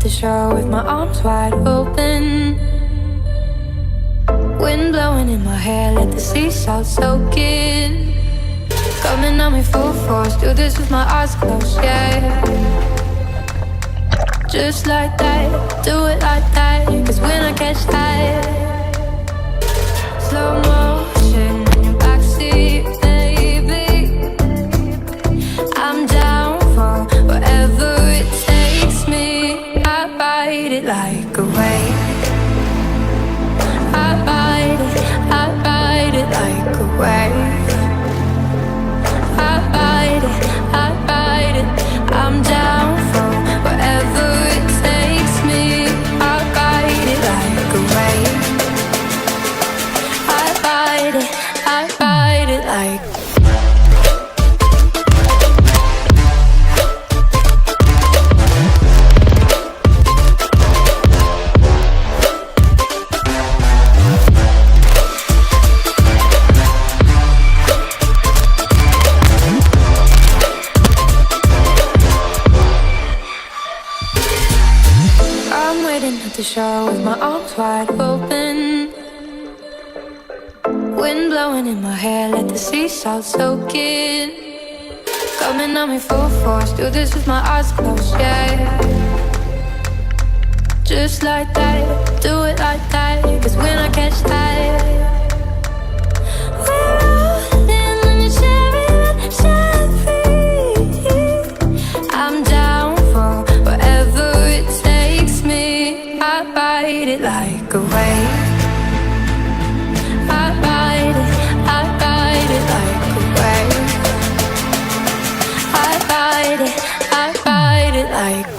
the shore with my arms wide open. Wind blowing in my hair, let the sea salt soak in. Coming on me full force, do this with my eyes closed, yeah. Just like that, do it like that. Cause when I catch that slow motion in your backseat, baby, I'm down for whatever it takes me. I ride it like a wave. I ride it like a wave. I ride it, I'm down for whatever it takes me. I ride it like a wave. I ride it like. I'm waiting at the shore with my arms wide open. Wind blowing in my hair, let the sea salt soak in. Coming on me full force, do this with my eyes closed, yeah. Just like that, do it like that. Cause when I catch that, we're rolling on your cherry. I'm down for whatever it takes me. I ride it like a wave. I ride it like a wave. I ride it like